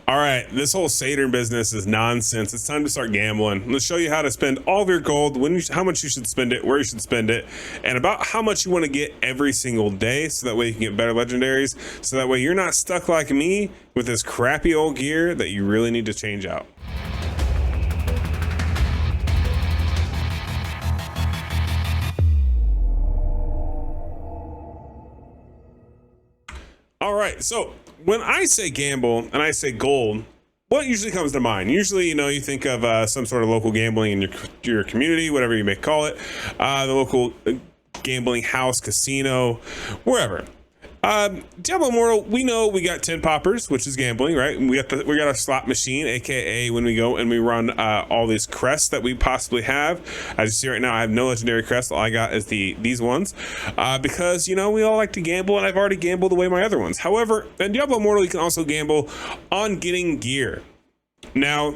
All right, this whole Saturn business is nonsense. It's time to start gambling. Let's show you how to spend all of your gold, how much you should spend it, where you should spend it, and about how much you want to get every single day, so that way you can get better legendaries, so that way you're not stuck like me with this crappy old gear that you really need to change out. All right, so when I say gamble and I say gold, what usually comes to mind? Usually, you think of some sort of local gambling in your community, whatever you may call it, the local gambling house, casino, wherever. Diablo Immortal, we know we got 10 poppers, which is gambling, right? We got a slot machine, aka when we go and we run all these crests that we possibly have. As you see right now, I have no legendary crests. All I got is these ones, because we all like to gamble, and I've already gambled away my other ones. However, in Diablo Immortal, you can also gamble on getting gear. Now,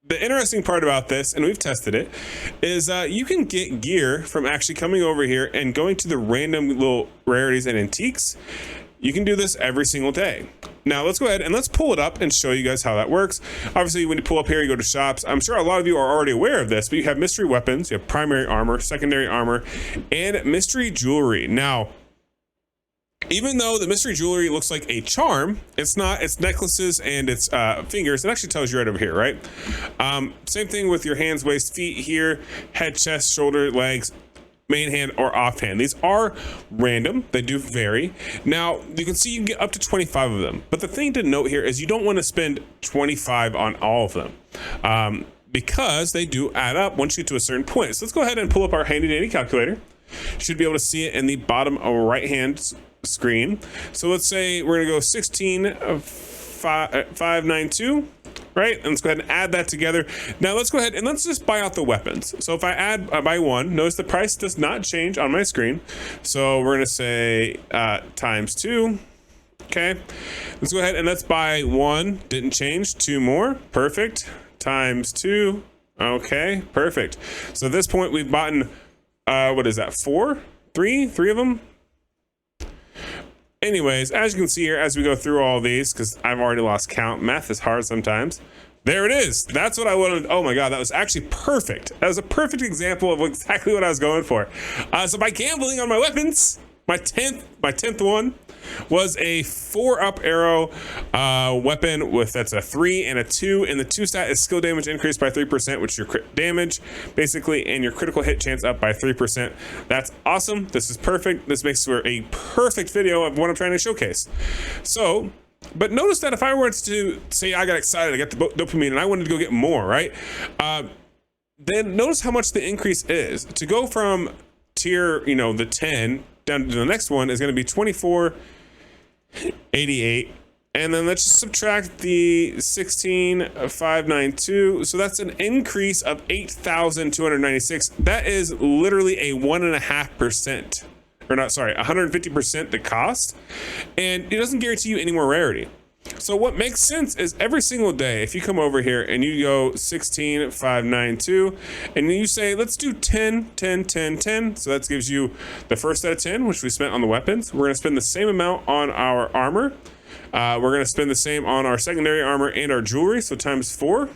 the interesting part about this, and we've tested it, is you can get gear from actually coming over here and going to the random little rarities and antiques. You can do this every single day. Now let's go ahead and let's pull it up and show you guys how that works. Obviously, when you pull up here, you go to shops. I'm sure a lot of you are already aware of this, but you have mystery weapons, you have primary armor, secondary armor, and mystery jewelry. Now, even though the mystery jewelry looks like a charm, it's not. It's necklaces and it's fingers. It actually tells you right over here, right? Same thing with your hands, waist, feet here, head, chest, shoulder, legs, main hand or offhand. These are random. They do vary. Now, you can see you can get up to 25 of them. But the thing to note here is you don't want to spend 25 on all of them, because they do add up once you get to a certain point. So let's go ahead and pull up our handy dandy calculator. You should be able to see it in the bottom right hand screen. So let's say we're gonna go 16,592, right? And let's go ahead and add that together. Now let's go ahead and let's just buy out the weapons. So if I buy one, notice the price does not change on my screen. So we're gonna say times 2. Okay, let's go ahead and let's buy one. Didn't change. 2 more. Perfect. Times 2. Okay, perfect. So at this point we've bought what is that, 4? 3 of them. Anyways, as you can see here, as we go through all these, because I've already lost count, math is hard sometimes. There it is. That's what I wanted. Oh my God, that was actually perfect. That was a perfect example of exactly what I was going for. So by gambling on my weapons, my 10th one was a 4-up arrow weapon that's a 3 and a 2, and the 2 stat is skill damage increased by 3%, which is your crit damage basically, and your critical hit chance up by 3%. That's awesome. This is perfect. This makes for a perfect video of what I'm trying to showcase. So, but notice that if I were to say I got excited, I got the dopamine, and I wanted to go get more, right? Then notice how much the increase is. To go from tier, the 10 down to the next one is going to be 2488, and then let's just subtract the 16,592. So that's an increase of 8,296. That is literally a 1.5%, or not, sorry, 150% the cost, and it doesn't guarantee you any more rarity. So what makes sense is every single day, if you come over here and you go 16,592, and you say, let's do 10, 10, 10, 10. So that gives you the first set of 10, which we spent on the weapons. We're going to spend the same amount on our armor. We're going to spend the same on our secondary armor and our jewelry. So times 4.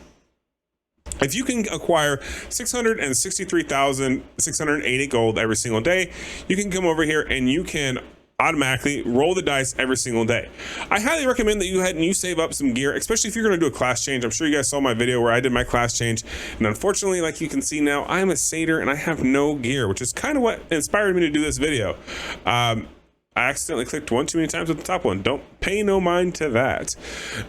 If you can acquire 663,680 gold every single day, you can come over here and you can automatically roll the dice every single day. I highly recommend that you head and you save up some gear, especially if you're going to do a class change. I'm sure you guys saw my video where I did my class change, and unfortunately, like you can see now, I am a satyr and I have no gear, which is kind of what inspired me to do this video. I accidentally clicked one too many times with the top one. Don't pay no mind to that.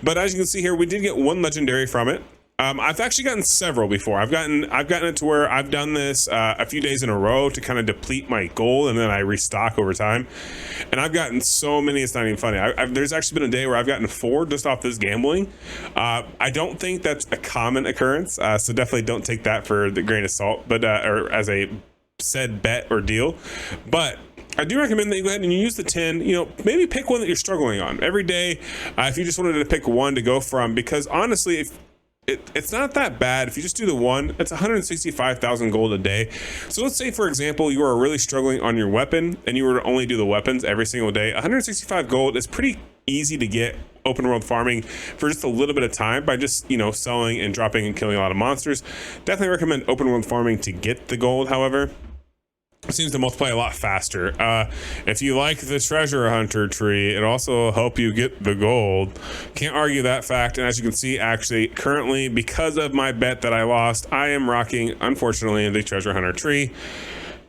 But as you can see here, we did get one legendary from it. I've actually gotten several before. I've gotten it to where I've done this a few days in a row to kind of deplete my gold, and then I restock over time. And I've gotten so many, it's not even funny. There's actually been a day where I've gotten 4 just off this gambling. I don't think that's a common occurrence, so definitely don't take that for the grain of salt, but or as a said bet or deal. But I do recommend that you go ahead and you use the 10, maybe pick one that you're struggling on every day. If you just wanted to pick one to go from, because honestly, if it's not that bad. If you just do the one, it's 165,000 gold a day. So let's say, for example, you are really struggling on your weapon and you were to only do the weapons every single day. 165 gold is pretty easy to get open world farming for just a little bit of time by just, you know, selling and dropping and killing a lot of monsters. Definitely recommend open world farming to get the gold, however. It seems to multiply a lot faster. If you like the treasure hunter tree, it also help you get the gold. Can't argue that fact. And as you can see, actually, currently, because of my bet that I lost, I am rocking, unfortunately, the treasure hunter tree.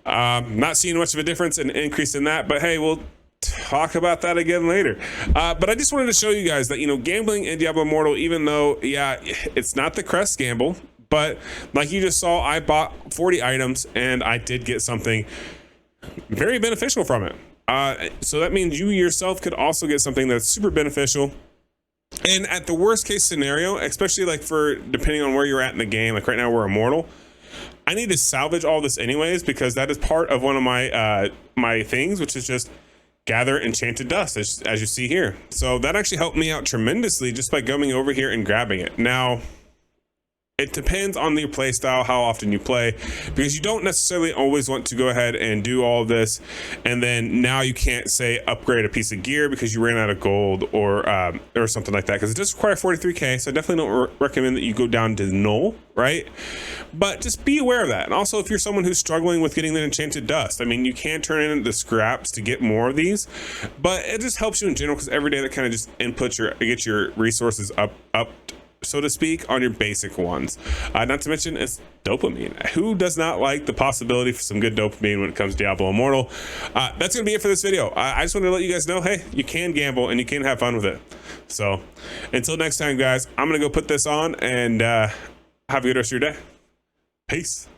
Not seeing much of a difference in increase in that, but hey, we'll talk about that again later. But I just wanted to show you guys that, you know, gambling in Diablo Immortal, even though, yeah, it's not the crest gamble, but like you just saw, I bought 40 items and I did get something very beneficial from it. So that means you yourself could also get something that's super beneficial. And at the worst case scenario, especially like for depending on where you're at in the game, like right now we're immortal, I need to salvage all this anyways, because that is part of one of my my things, which is just gather enchanted dust, as you see here. So that actually helped me out tremendously just by going over here and grabbing it. Now, it depends on your play style, how often you play, because you don't necessarily always want to go ahead and do all this and then now you can't say upgrade a piece of gear because you ran out of gold or something like that, because it does require 43k. So I definitely don't recommend that you go down to null, right? But just be aware of that. And also, if you're someone who's struggling with getting the enchanted dust, I mean, you can turn in the scraps to get more of these, but it just helps you in general, because every day that kind of just inputs get your resources up, so to speak, on your basic ones. Not to mention, it's dopamine. Who does not like the possibility for some good dopamine when it comes to Diablo Immortal? That's gonna be it for this video. I just wanted to let you guys know, hey, you can gamble and you can have fun with it. So until next time, guys, I'm gonna go put this on and have a good rest of your day. Peace.